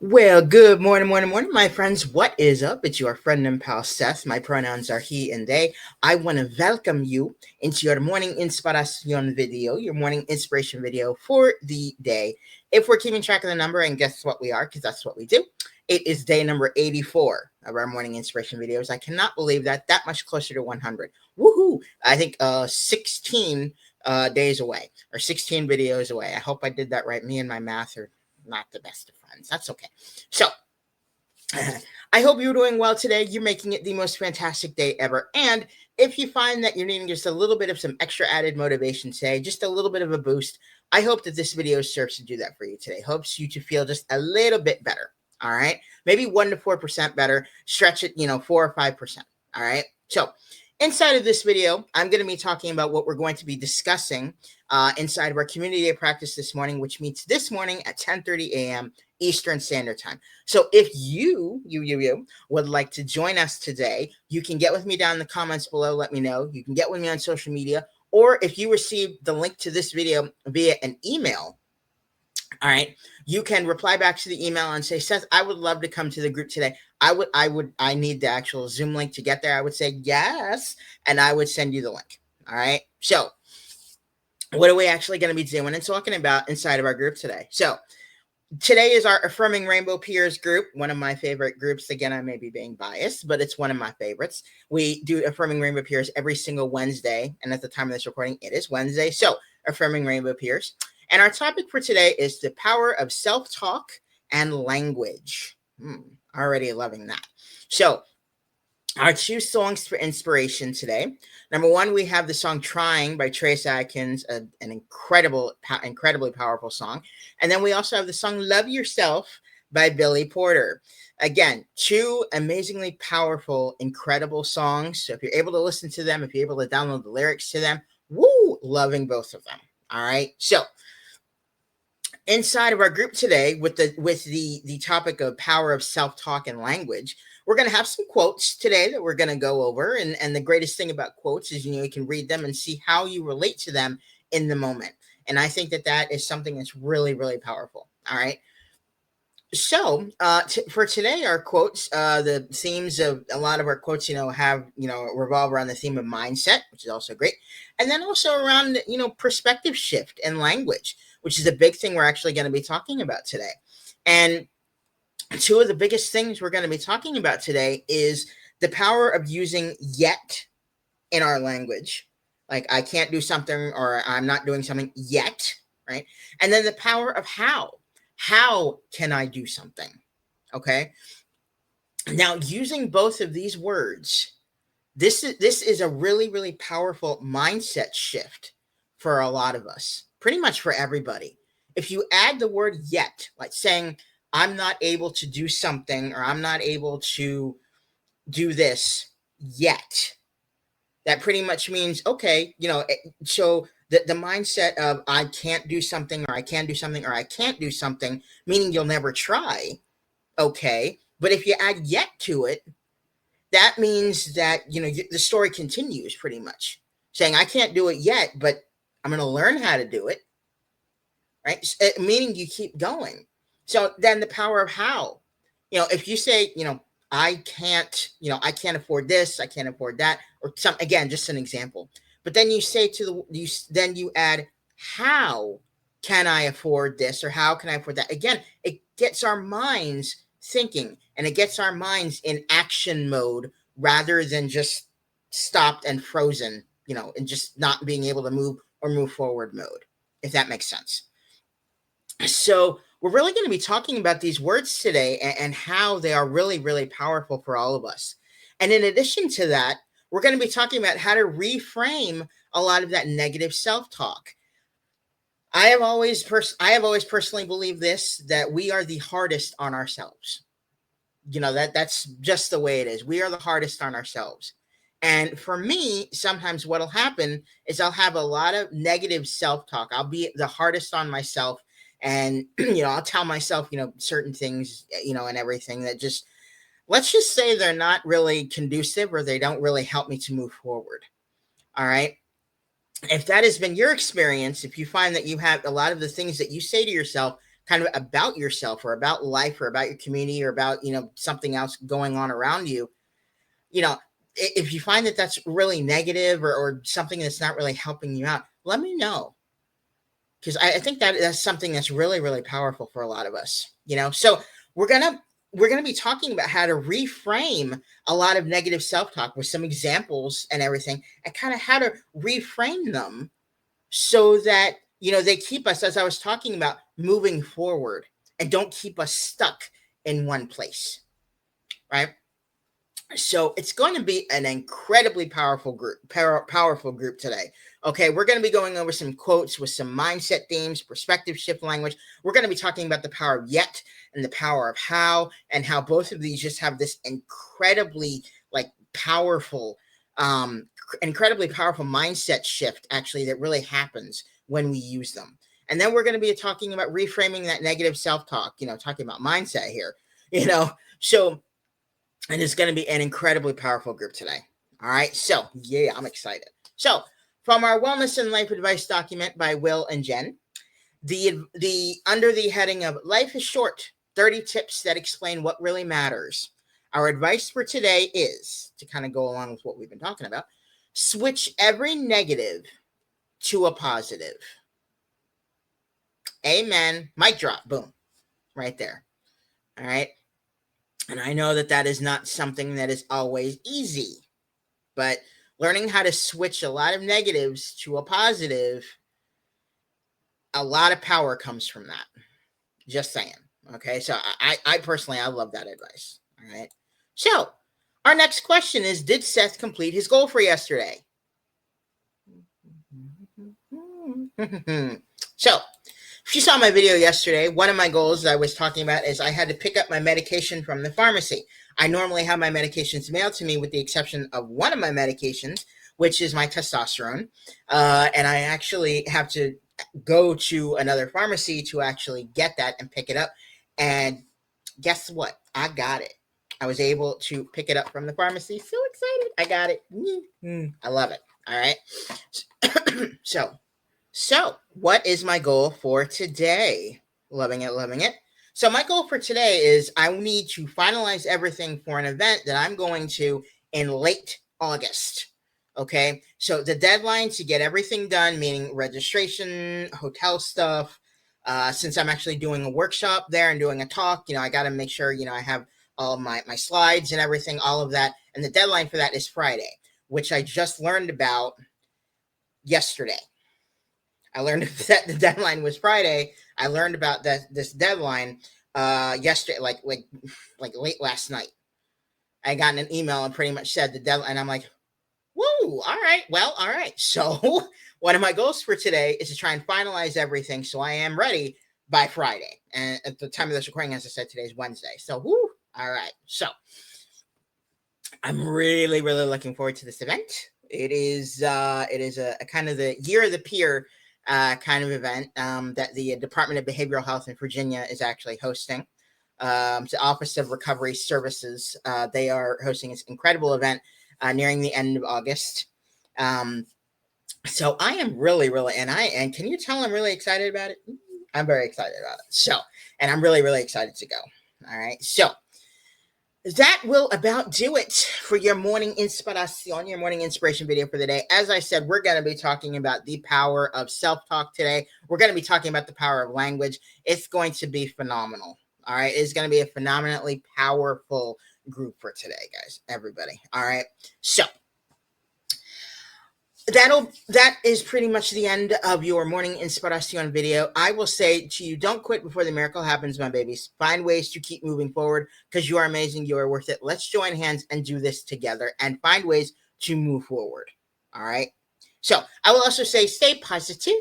Well, good morning, morning, morning, my friends. What is up? It's your friend and pal Seth. My pronouns are he and they. I want to welcome you into your morning inspiration video, your morning inspiration video for the day. If we're keeping track of the number, and guess what we are, because that's what we do. It is day number 84 of our morning inspiration videos. I cannot believe that much closer to 100. Woohoo! I think 16 days away, or 16 videos away. I hope I did that right. Me and my math are not the best of friends. That's okay. So, I hope you're doing well today. You're making it the most fantastic day ever. And if you find that you're needing just a little bit of some extra added motivation today, just a little bit of a boost, I hope that this video serves to do that for you today. Hopes you to feel just a little bit better. All right. Maybe 1 to 4% better. Stretch it, 4 or 5%. All right. So, inside of this video, I'm going to be talking about what we're going to be discussing inside of our community day practice this morning, which meets this morning at 10:30 a.m. Eastern Standard Time. So if you would like to join us today, you can get with me down in the comments below. Let me know. You can get with me on social media, or if you receive the link to this video via an email, all right, you can reply back to the email and say, Seth, I would love to come to the group today. I need the actual Zoom link to get there. I would say yes, and I would send you the link. All right. So what are we actually going to be doing and talking about inside of our group today? So today is our Affirming Rainbow Peers group, one of my favorite groups. Again, I may be being biased, but it's one of my favorites. We do Affirming Rainbow Peers every single Wednesday, and at the time of this recording, it is Wednesday. So, Affirming Rainbow Peers. And our topic for today is the power of self-talk and language. Already loving that. So, our 2 songs for inspiration today. Number 1, we have the song Trying by Trace Adkins, an incredibly powerful song. And then we also have the song Love Yourself by Billy Porter. Again, 2 amazingly powerful, incredible songs. So if you're able to listen to them, if you're able to download the lyrics to them, loving both of them. All right. So inside of our group today, with the topic of power of self-talk and language, we're going to have some quotes today that we're going to go over. And the greatest thing about quotes is, you can read them and see how you relate to them in the moment. And I think that is something that's really, really powerful. All right. So for today, our quotes, the themes of a lot of our quotes, revolve around the theme of mindset, which is also great. And then also around, perspective shift and language, which is a big thing we're actually going to be talking about today. And 2 of the biggest things we're going to be talking about today is the power of using yet in our language. Like, I can't do something, or I'm not doing something yet, right? And then the power of how. How can I do something? Okay. Now, using both of these words, this is a really, really powerful mindset shift for a lot of us, pretty much for everybody. If you add the word yet, like saying, I'm not able to do something, or I'm not able to do this yet, that pretty much means, okay, so the mindset of I can't do something, or I can do something, or I can't do something, meaning you'll never try. Okay. But if you add yet to it, that means that, the story continues pretty much, saying I can't do it yet, but I'm going to learn how to do it. Right. Meaning you keep going. So then the power of how, if you say, I can't afford this, I can't afford that, or again, just an example. But then you say then you add, how can I afford this, or how can I afford that? Again, it gets our minds thinking, and it gets our minds in action mode rather than just stopped and frozen, and just not being able to move forward mode, if that makes sense. So we're really going to be talking about these words today and how they are really, really powerful for all of us. And in addition to that, we're going to be talking about how to reframe a lot of that negative self-talk. I have always personally believed this, that we are the hardest on ourselves. That's just the way it is. We are the hardest on ourselves. And for me, sometimes what'll happen is I'll have a lot of negative self-talk. I'll be the hardest on myself. And, I'll tell myself, certain things, and everything that let's just say they're not really conducive, or they don't really help me to move forward. All right. If that has been your experience, if you find that you have a lot of the things that you say to yourself kind of about yourself or about life or about your community or about, something else going on around you, if you find that that's really negative or something that's not really helping you out, let me know. Because I think that's something that's really, really powerful for a lot of us, So we're gonna be talking about how to reframe a lot of negative self-talk with some examples and everything, and kind of how to reframe them so that they keep us, as I was talking about, moving forward and don't keep us stuck in one place, right? So it's going to be an incredibly powerful group today. Okay, we're going to be going over some quotes with some mindset themes, perspective shift language. We're going to be talking about the power of yet and the power of how, and how both of these just have this incredibly powerful, mindset shift actually that really happens when we use them. And then we're going to be talking about reframing that negative self-talk, talking about mindset here, so. And it's going to be an incredibly powerful group today. All right. So, yeah, I'm excited. So, from our Wellness and Life Advice document by Will and Jen, the under the heading of Life is Short, 30 Tips That Explain What Really Matters. Our advice for today is, to kind of go along with what we've been talking about, switch every negative to a positive. Amen. Mic drop. Boom. Right there. All right. And I know that is not something that is always easy, but learning how to switch a lot of negatives to a positive, a lot of power comes from that. Just saying. Okay. So I personally, I love that advice. All right. So our next question is, did Seth complete his goal for yesterday? So, if you saw my video yesterday, one of my goals I was talking about is I had to pick up my medication from the pharmacy. I normally have my medications mailed to me with the exception of one of my medications, which is my testosterone. And I actually have to go to another pharmacy to actually get that and pick it up. And guess what? I got it. I was able to pick it up from the pharmacy. So excited. I got it. I love it. All right. So, what is my goal for today? Loving it, loving it. So, my goal for today is I need to finalize everything for an event that I'm going to in late August. Okay, so the deadline to get everything done, meaning registration, hotel stuff, since I'm actually doing a workshop there and doing a talk, I got to make sure, I have all my slides and everything, all of that. And the deadline for that is Friday, which I just learned about yesterday. I learned that the deadline was Friday. I learned about this deadline yesterday, like late last night. I got an email and pretty much said the deadline. And I'm like, whoa, all right. Well, all right. So one of my goals for today is to try and finalize everything so I am ready by Friday. And at the time of this recording, as I said, today is Wednesday. So, all right. So I'm really, really looking forward to this event. It is a kind of the Year of the Peer kind of event that the Department of Behavioral Health in Virginia is actually hosting. The Office of Recovery Services, they are hosting this incredible event nearing the end of August. So I am really, really, and can you tell I'm really excited about it? I'm very excited about it. So, and I'm really, really excited to go. All right. So that will about do it for your morning inspiration, your morning inspiration video for the day. As I said, we're going to be talking about the power of self-talk today. We're going to be talking about the power of language. It's going to be phenomenal. All right. It's going to be a phenomenally powerful group for today, guys, everybody. All right. So that is pretty much the end of your morning inspiration video. I will say to you, don't quit before the miracle happens, my babies. Find ways to keep moving forward because you are amazing. You are worth it. Let's join hands and do this together and find ways to move forward. All right. So I will also say stay positive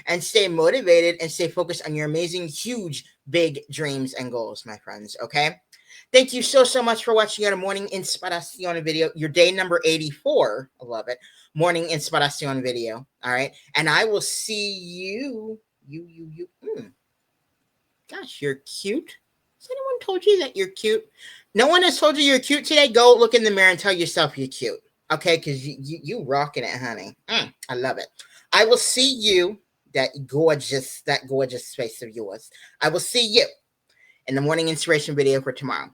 and stay motivated and stay focused on your amazing, huge, big dreams and goals, my friends. Okay. Thank you so much for watching your morning inspiration video, your day number 84. I love it. Morning inspiration video. All right. And I will see you. Gosh, you're cute. Has anyone told you that you're cute? No one has told you you're cute today? Go look in the mirror and tell yourself you're cute. Okay. Because you rocking it, honey. I love it. I will see you gorgeous space of yours. I will see you in the morning inspiration video for tomorrow.